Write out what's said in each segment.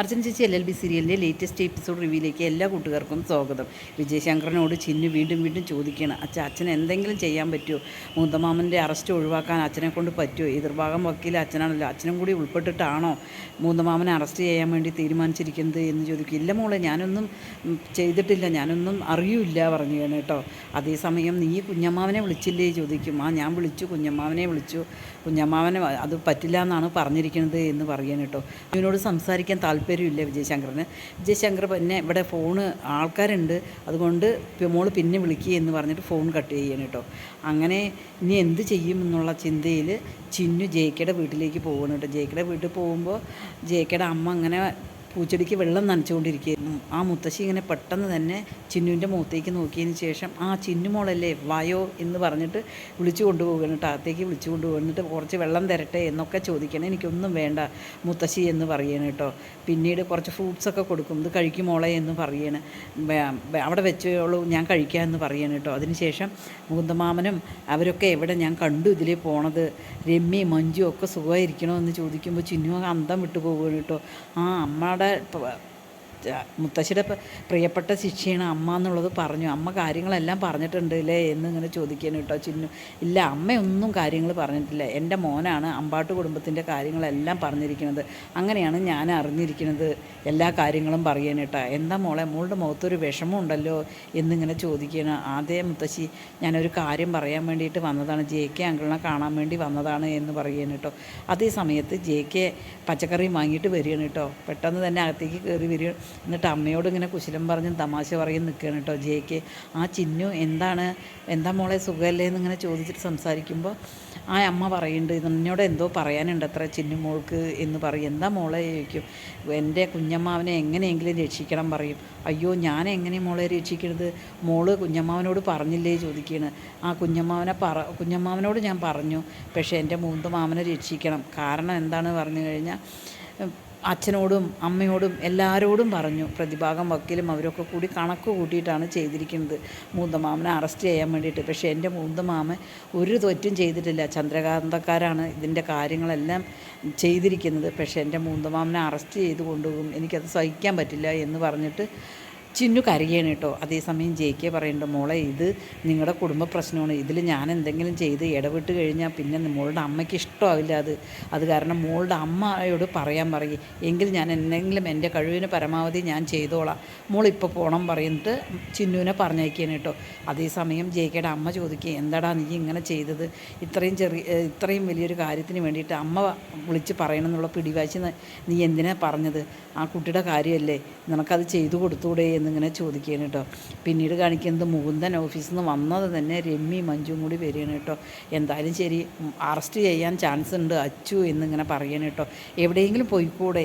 അർച്ചന ചേച്ചി LLB സീരിയലിൻ്റെ latest episode റിവ്യൂയിലേക്ക് എല്ലാ കൂട്ടുകാർക്കും സ്വാഗതം. വിജയശങ്കറിനോട് ചിന്നു വീണ്ടും വീണ്ടും ചോദിക്കുകയാണ്, അച്ഛൻ എന്തെങ്കിലും ചെയ്യാൻ പറ്റുമോ? മൂന്തമാമൻ്റെ അറസ്റ്റ് ഒഴിവാക്കാൻ അച്ഛനെ കൊണ്ട് പറ്റുമോ? എതിർഭാഗം വക്കീൽ അച്ഛനാണല്ലോ, അച്ഛനും കൂടി ഉൾപ്പെട്ടിട്ടാണോ മൂന്തമാമനെ അറസ്റ്റ് ചെയ്യാൻ വേണ്ടി തീരുമാനിച്ചിരിക്കുന്നത് എന്ന് ചോദിക്കും. ഇല്ല മോളെ, ഞാനൊന്നും ചെയ്തിട്ടില്ല, ഞാനൊന്നും അറിയില്ല പറഞ്ഞു കേട്ടോ. അതേസമയം നീ കുഞ്ഞമ്മാവനെ വിളിച്ചില്ലേ ചോദിക്കും. ഞാൻ വിളിച്ചു, കുഞ്ഞമ്മാവനെ വിളിച്ചു, കുഞ്ഞമ്മാവനെ അത് പറ്റില്ല എന്നാണ് പറഞ്ഞിരിക്കുന്നത് എന്ന് പറയാൻ കേട്ടോ. ഇതിനോട് സംസാരിക്കാൻ താല്പര്യമില്ല വിജയശങ്കറിന്. വിജയശങ്കർ പിന്നെ ഇവിടെ ഫോണ് ആൾക്കാരുണ്ട്, അതുകൊണ്ട് മോള് പിന്നെ വിളിക്കുക എന്ന് പറഞ്ഞിട്ട് ഫോൺ കട്ട് ചെയ്യണം കേട്ടോ. അങ്ങനെ ഇനി എന്ത് ചെയ്യും എന്നുള്ള ചിന്തയിൽ ചിന്നു ജേക്കയുടെ വീട്ടിലേക്ക് പോകണം കേട്ടോ. ജേക്കയുടെ വീട്ടിൽ പോകുമ്പോൾ ജേക്കയുടെ അമ്മ അങ്ങനെ പൂച്ചെടിക്ക് വെള്ളം നനച്ചുകൊണ്ടിരിക്കുകയായിരുന്നു. ആ മുത്തശ്ശി ഇങ്ങനെ പെട്ടെന്ന് തന്നെ ചിന്നുവിൻ്റെ മുഖത്തേക്ക് നോക്കിയതിന് ശേഷം ചിന്നു മോളല്ലേ വായോ എന്ന് പറഞ്ഞിട്ട് വിളിച്ചു കൊണ്ടുപോകണം കേട്ടോ. അകത്തേക്ക് വിളിച്ചു കൊണ്ടുപോകുന്നിട്ട് കുറച്ച് വെള്ളം തരട്ടെ എന്നൊക്കെ ചോദിക്കണം. എനിക്കൊന്നും വേണ്ട മുത്തശ്ശി എന്ന് പറയണം കേട്ടോ. പിന്നീട് കുറച്ച് ഫ്രൂട്ട്സൊക്കെ കൊടുക്കും, ഇത് കഴിക്കും മോളെ എന്ന് പറയണം. അവിടെ വെച്ചോളൂ, ഞാൻ കഴിക്കാമെന്ന് പറയണം കേട്ടോ. അതിനുശേഷം മുകുന്ദമാമനും അവരൊക്കെ എവിടെ ഞാൻ കണ്ടു ഇതിലേ പോണത്, രമ്യയും മഞ്ജു ഒക്കെ സുഖമായിരിക്കണോ എന്ന് ചോദിക്കുമ്പോൾ ചിന്നു അന്തം വിട്ടു പോകുകയാണ് കേട്ടോ. അമ്മയുടെ മുത്തശ്ശിയുടെ പ്രിയപ്പെട്ട ശിക്ഷയാണ് അമ്മ എന്നുള്ളത് പറഞ്ഞു. അമ്മ കാര്യങ്ങളെല്ലാം പറഞ്ഞിട്ടുണ്ട് അല്ലേ എന്നിങ്ങനെ ചോദിക്കാനും കേട്ടോ ചിന്നു. ഇല്ല, അമ്മയൊന്നും കാര്യങ്ങൾ പറഞ്ഞിട്ടില്ല, എൻ്റെ മോനാണ് അമ്പാട്ട് കുടുംബത്തിൻ്റെ കാര്യങ്ങളെല്ലാം പറഞ്ഞിരിക്കുന്നത്, അങ്ങനെയാണ് ഞാൻ അറിഞ്ഞിരിക്കുന്നത്, എല്ലാ കാര്യങ്ങളും പറയാൻ കേട്ടോ. എന്താ മോളെ, മോളുടെ മുഖത്തൊരു വിഷമമുണ്ടല്ലോ എന്നിങ്ങനെ ചോദിക്കുകയാണ്. അതേ മുത്തശ്ശി, ഞാനൊരു കാര്യം പറയാൻ വേണ്ടിയിട്ട് വന്നതാണ്, JK അങ്കിളിനെ കാണാൻ വേണ്ടി വന്നതാണ് എന്ന് പറയുകയാണ് കേട്ടോ. അതേ സമയത്ത് JK പച്ചക്കറി വാങ്ങിയിട്ട് വരികയാണ് കേട്ടോ. പെട്ടെന്ന് തന്നെ അകത്തേക്ക് കയറി വരിക. എന്നിട്ട് അമ്മയോട് ഇങ്ങനെ കുശലം പറഞ്ഞ് തമാശ പറയും നിൽക്കുകയാണ് കേട്ടോ JK. ചിന്നു എന്താ മോളെ സുഖമല്ലേ എന്നിങ്ങനെ ചോദിച്ചിട്ട് സംസാരിക്കുമ്പോൾ അമ്മ പറയുന്നുണ്ട്, എന്നോട് എന്തോ പറയാനുണ്ട് അത്ര ചിന്നു മോൾക്ക് എന്ന് പറയും. എന്താ മോളെ ചോദിക്കും. എൻ്റെ കുഞ്ഞമ്മാവനെ എങ്ങനെയെങ്കിലും രക്ഷിക്കണം പറയും. അയ്യോ, ഞാൻ എങ്ങനെ മോളെ രക്ഷിക്കരുത്, മോള് കുഞ്ഞമ്മാവനോട് പറഞ്ഞില്ലേ ചോദിക്കുകയാണ്. കുഞ്ഞമ്മാവനോട് ഞാൻ പറഞ്ഞു, പക്ഷേ എൻ്റെ മൂത്ത മാമനെ രക്ഷിക്കണം. കാരണം എന്താണ് പറഞ്ഞു കഴിഞ്ഞാൽ അച്ഛനോടും അമ്മയോടും എല്ലാവരോടും പറഞ്ഞു. പ്രതിഭാഗം വക്കീലും അവരൊക്കെ കൂടി കണക്ക് കൂട്ടിയിട്ടാണ് ചെയ്തിരിക്കുന്നത് മൂന്തമാമനെ അറസ്റ്റ് ചെയ്യാൻ വേണ്ടിയിട്ട്. പക്ഷേ എൻ്റെ മൂന്തമാമൻ ഒരു തെറ്റും ചെയ്തിട്ടില്ല, ചന്ദ്രകാന്തക്കാരാണ് ഇതിൻ്റെ കാര്യങ്ങളെല്ലാം ചെയ്തിരിക്കുന്നത്. പക്ഷേ എൻ്റെ മൂന്തമാമനെ അറസ്റ്റ് ചെയ്ത് കൊണ്ടുപോകും, എനിക്കത് സഹിക്കാൻ പറ്റില്ല എന്ന് പറഞ്ഞിട്ട് ചിന്നു കരയാണ് കേട്ടോ. അതേസമയം JK പറയുന്നുണ്ട്, മോളെ ഇത് നിങ്ങളുടെ കുടുംബ പ്രശ്നമാണ്, ഇതിൽ ഞാൻ എന്തെങ്കിലും ചെയ്ത് ഇടപെട്ട് കഴിഞ്ഞാൽ പിന്നെ മോളുടെ അമ്മയ്ക്ക് ഇഷ്ടമാവില്ല, അത് കാരണം മോളുടെ അമ്മയോട് പറയാൻ പറയും, എങ്കിൽ ഞാൻ എന്തെങ്കിലും എൻ്റെ കഴിവിന് പരമാവധി ഞാൻ ചെയ്തോളാം, മോളിപ്പോൾ പോകണം പറയുന്നിട്ട് ചിന്നുവിനെ പറഞ്ഞയക്കുകയാണ് കേട്ടോ. അതേസമയം JKയുടെ അമ്മ ചോദിക്കുക, എന്താടാ നീ ഇങ്ങനെ ചെയ്തത്, ഇത്രയും വലിയൊരു കാര്യത്തിന് വേണ്ടിയിട്ട് അമ്മ വിളിച്ച് പറയണമെന്നുള്ള പിടിവാശി നീ എന്തിനാ പറഞ്ഞത്, ആ കുട്ടിയുടെ കാര്യമല്ലേ, നിനക്കത് ചെയ്തു കൊടുത്തൂടെ എന്നിങ്ങനെ ചോദിക്കുകയാണ് കേട്ടോ. പിന്നീട് കാണിക്കുന്നത് മുകുന്ദൻ ഓഫീസിൽ നിന്ന് വന്നത് തന്നെ രമ്യയും മഞ്ജുവും കൂടി വരികയാണ് കേട്ടോ. എന്തായാലും ശരി, അറസ്റ്റ് ചെയ്യാൻ ചാൻസ് ഉണ്ട് അച്ചു എന്നിങ്ങനെ പറയണം കേട്ടോ. എവിടെയെങ്കിലും പോയിക്കൂടെ,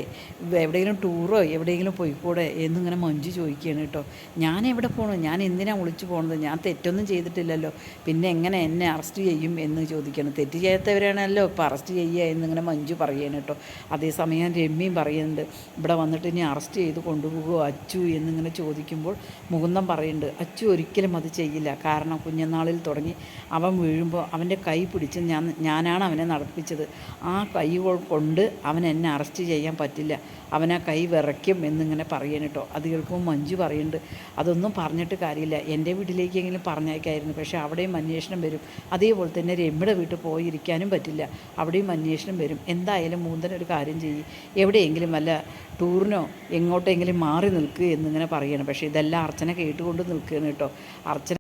എവിടെയെങ്കിലും ടൂറോ എവിടെയെങ്കിലും പോയിക്കൂടെ എന്നിങ്ങനെ മഞ്ജു ചോദിക്കുകയാണ് കേട്ടോ. ഞാൻ എവിടെ പോകണം, ഞാൻ എന്തിനാണ് വിളിച്ചു പോകുന്നത്, ഞാൻ തെറ്റൊന്നും ചെയ്തിട്ടില്ലല്ലോ, പിന്നെ എങ്ങനെ എന്നെ അറസ്റ്റ് ചെയ്യും എന്ന് ചോദിക്കണം. തെറ്റ് ചെയ്യാത്തവരാണല്ലോ ഇപ്പോൾ അറസ്റ്റ് ചെയ്യുക എന്നിങ്ങനെ മഞ്ജു പറയുകയാണ് കേട്ടോ. അതേസമയം രമ്യയും പറയുന്നുണ്ട്, ഇവിടെ വന്നിട്ട് ഇനി അറസ്റ്റ് ചെയ്ത് കൊണ്ടുപോകുമോ അച്ചു എന്നിങ്ങനെ ചോദിക്കുമ്പോൾ മുകുന്ദൻ പറയുന്നുണ്ട്, അച്ചു ഒരിക്കലും അത് ചെയ്യില്ല, കാരണം കുഞ്ഞനാളിൽ തുടങ്ങി അവൻ വീഴുമ്പോൾ അവൻ്റെ കൈ പിടിച്ച് ഞാനാണ് അവനെ നടപ്പിച്ചത്, ആ കൈ കൊണ്ട് അവൻ എന്നെ അറസ്റ്റ് ചെയ്യാൻ പറ്റില്ല, അവൻ ആ കൈ വിറയ്ക്കും എന്നിങ്ങനെ പറയണം കേട്ടോ. അത് കേൾക്കുമ്പോൾ മഞ്ജു പറയുന്നുണ്ട്, അതൊന്നും പറഞ്ഞിട്ട് കാര്യമില്ല, എൻ്റെ വീട്ടിലേക്കെങ്കിലും പറഞ്ഞേക്കായിരുന്നു, പക്ഷേ അവിടെയും അന്വേഷണം വരും, അതേപോലെ തന്നെ രമ്യയുടെ വീട്ടിൽ പോയിരിക്കാനും പറ്റില്ല, അവിടെയും അന്വേഷണം വരും. എന്തായാലും മൂന്തൻ ഒരു കാര്യം ചെയ്യും, എവിടെയെങ്കിലും വല്ല ടൂറിനോ എങ്ങോട്ടെങ്കിലും മാറി നിൽക്കുക എന്നിങ്ങനെ പറയണം. പക്ഷേ ഇതെല്ലാം അർച്ചന കേട്ടുകൊണ്ട് നിൽക്കുകയാണ് കേട്ടോ. അർച്ചന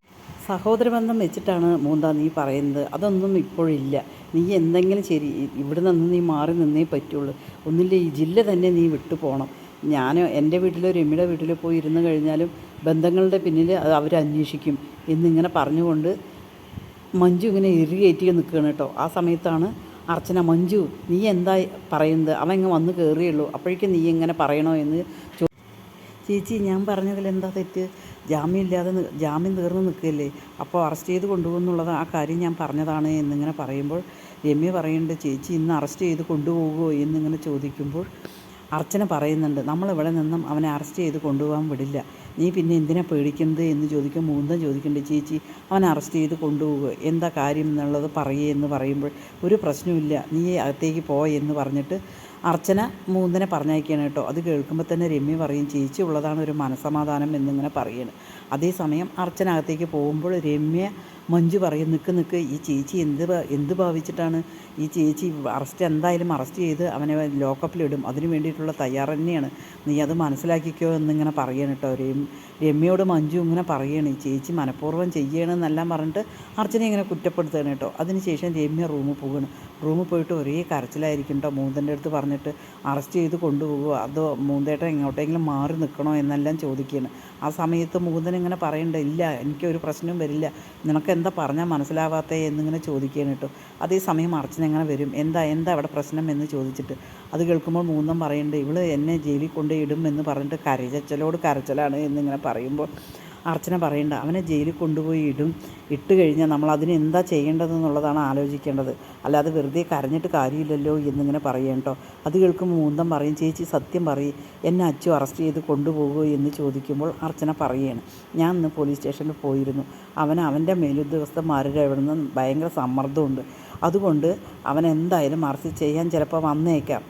സഹോദരബന്ധം വെച്ചിട്ടാണ് മൂന്താ നീ പറയുന്നത്, അതൊന്നും ഇപ്പോഴില്ല, നീ എന്തെങ്കിലും ശരി ഇവിടെ നിന്ന് നീ മാറി നിന്നേ പറ്റുള്ളൂ, ഒന്നില്ല ഈ ജില്ല തന്നെ നീ വിട്ടു പോകണം. ഞാൻ എൻ്റെ വീട്ടിലോ രമ്യയുടെ വീട്ടിലോ പോയി ഇരുന്ന് കഴിഞ്ഞാലും ബന്ധങ്ങളുടെ പിന്നിൽ അവർ അന്വേഷിക്കും എന്നിങ്ങനെ പറഞ്ഞുകൊണ്ട് മഞ്ജു ഇങ്ങനെ ഇറുകയറ്റി നിൽക്കുകയാണ് കേട്ടോ. ആ സമയത്താണ് അർച്ചന, മഞ്ജു നീ എന്താ പറയുന്നത്, അവൻ ഇങ്ങ് വന്ന് കയറിയുള്ളൂ, അപ്പോഴേക്കും നീ എങ്ങനെ പറയണോ എന്ന് ചേച്ചി, ഞാൻ പറഞ്ഞതിൽ എന്താ തെറ്റ്, ജാമ്യം തീർന്ന് നിൽക്കുകയല്ലേ, അപ്പോൾ അറസ്റ്റ് ചെയ്ത് കൊണ്ടുപോകുന്നുള്ളത് ആ കാര്യം ഞാൻ പറഞ്ഞതാണ് എന്നിങ്ങനെ പറയുമ്പോൾ രമ്യ പറയുന്നുണ്ട്, ചേച്ചി ഇന്ന് അറസ്റ്റ് ചെയ്ത് കൊണ്ടുപോകുമോ എന്നിങ്ങനെ ചോദിക്കുമ്പോൾ അർച്ചന പറയുന്നുണ്ട്, നമ്മളിവിടെ നിന്നും അവനെ അറസ്റ്റ് ചെയ്ത് കൊണ്ടുപോകാൻ വിടില്ല, നീ പിന്നെ എന്തിനാ പേടിക്കുന്നത് എന്ന് ചോദിക്കും. മൂന്തൻ ചോദിക്കുന്നുണ്ട്, ചേച്ചി അവൻ അറസ്റ്റ് ചെയ്ത് കൊണ്ടുപോകുക, എന്താ കാര്യം എന്നുള്ളത് പറയുക എന്ന് പറയുമ്പോൾ ഒരു പ്രശ്നമില്ല, നീ അകത്തേക്ക് എന്ന് പറഞ്ഞിട്ട് അർച്ചന മൂന്നിനെ പറഞ്ഞയക്കുകയാണ് കേട്ടോ. അത് കേൾക്കുമ്പോൾ തന്നെ രമ്യ പറയും, ചേച്ചി ഉള്ളതാണ് ഒരു മനസമാധാനം എന്നിങ്ങനെ പറയുകയാണ്. അതേസമയം അർച്ചന അകത്തേക്ക് പോകുമ്പോൾ രമ്യ മഞ്ജു പറയും, നിൽക്ക് ഈ ചേച്ചി എന്ത് ഭാവിച്ചിട്ടാണ് ഈ ചേച്ചി എന്തായാലും അറസ്റ്റ് ചെയ്ത് അവനെ ലോക്കപ്പിലിടും, അതിന് വേണ്ടിയിട്ടുള്ള തയ്യാറ് തന്നെയാണ്, നീ അത് മനസ്സിലാക്കിക്കോ എന്നിങ്ങനെ പറയണം കേട്ടോ. രമ്യയോട് മഞ്ജു ഇങ്ങനെ പറയുകയാണ്, ഈ ചേച്ചി മനഃപൂർവ്വം ചെയ്യണമെന്നെല്ലാം പറഞ്ഞിട്ട് അർച്ചന ഇങ്ങനെ കുറ്റപ്പെടുത്തുകയാണ് കേട്ടോ. അതിനുശേഷം രമ്യ റൂമിൽ പോയിട്ട് ഒരേ കരച്ചിലായിരിക്കും കേട്ടോ. മൂന്തൻ്റെ അടുത്ത് പറഞ്ഞിട്ട് അറസ്റ്റ് ചെയ്ത് കൊണ്ടുപോകുമോ അതോ മൂന്തേട്ടൻ എങ്ങോട്ടെങ്കിലും മാറി നിൽക്കണോ എന്നെല്ലാം ചോദിക്കുകയാണ്. ആ സമയത്ത് മൂന്തൻ ഇങ്ങനെ പറയണ്ട, ഇല്ല എനിക്കൊരു പ്രശ്നവും വരില്ല, നിനക്ക് എന്താ പറഞ്ഞാൽ മനസ്സിലാവാത്തേ എന്നിങ്ങനെ ചോദിക്കുകയാണ് കേട്ടോ. അതേസമയം അർച്ചന എങ്ങനെ വരും, എന്താ അവിടെ പ്രശ്നം എന്ന് ചോദിച്ചിട്ട് അത് കേൾക്കുമ്പോൾ മൂന്തൻ പറയുന്നുണ്ട്, ഇവള് എന്നെ ജയിലിൽ കൊണ്ടുപോയിടും എന്ന് പറഞ്ഞിട്ട് കരച്ചിലാണ് എന്നിങ്ങനെ പറയുമ്പോൾ അർച്ചന പറയണ്ട, അവനെ ജയിലിൽ കൊണ്ടുപോയി ഇട്ട് കഴിഞ്ഞാൽ നമ്മൾ അതിന് എന്താ ചെയ്യേണ്ടതെന്നുള്ളതാണ് ആലോചിക്കേണ്ടത്, അല്ലാതെ വെറുതെ കരഞ്ഞിട്ട് കാര്യമില്ലല്ലോ എന്നിങ്ങനെ പറയും കേട്ടോ. അത് കേൾക്കുമ്പോൾ മൂന്തൻ പറയും, ചേച്ചി സത്യം പറയും, എന്നെ അച്ചു അറസ്റ്റ് ചെയ്ത് കൊണ്ടുപോകുമോ എന്ന് ചോദിക്കുമ്പോൾ അർച്ചന പറയുകയാണ്, ഞാൻ ഇന്ന് പോലീസ് സ്റ്റേഷനിൽ പോയിരുന്നു, അവൻ്റെ മേലുദ്യോഗസ്ഥന്മാരുടെ അവിടെ നിന്ന് ഭയങ്കര സമ്മർദ്ദമുണ്ട്, അതുകൊണ്ട് അവൻ എന്തായാലും അറസ്റ്റ് ചെയ്യാൻ ചിലപ്പോൾ വന്നേക്കാം,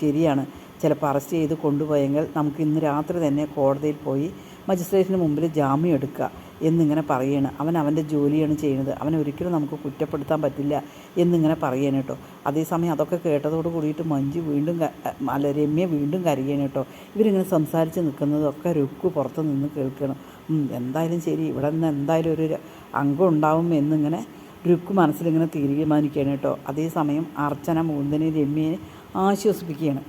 ശരിയാണ്, ചിലപ്പോൾ അറസ്റ്റ് ചെയ്ത് കൊണ്ടുപോയെങ്കിൽ നമുക്ക് ഇന്ന് രാത്രി തന്നെ കോടതിയിൽ പോയി മജിസ്ട്രേറ്റിന് മുമ്പിൽ ജാമ്യം എടുക്കുക എന്നിങ്ങനെ പറയുകയാണ്. അവൻ്റെ ജോലിയാണ് ചെയ്യുന്നത്, അവനെ ഒരിക്കലും നമുക്ക് കുറ്റപ്പെടുത്താൻ പറ്റില്ല എന്നിങ്ങനെ പറയുകയാണ് കേട്ടോ. അതേസമയം അതൊക്കെ കേട്ടതോട് കൂടിയിട്ട് രമ്യ വീണ്ടും കരയുകയാണ് കേട്ടോ. ഇവരിങ്ങനെ സംസാരിച്ച് നിൽക്കുന്നതൊക്കെ രുക്കു പുറത്ത് നിന്ന് കേൾക്കണം. എന്തായാലും ശരി, ഇവിടെ നിന്ന് എന്തായാലും ഒരു അംഗം ഉണ്ടാവും എന്നിങ്ങനെ രുക്കു മനസ്സിലിങ്ങനെ തീരുമാനിക്കുകയാണ് കേട്ടോ. അതേസമയം അർച്ചന മൂന്തനെ രമ്യയെ ആശ്വസിപ്പിക്കുകയാണ്.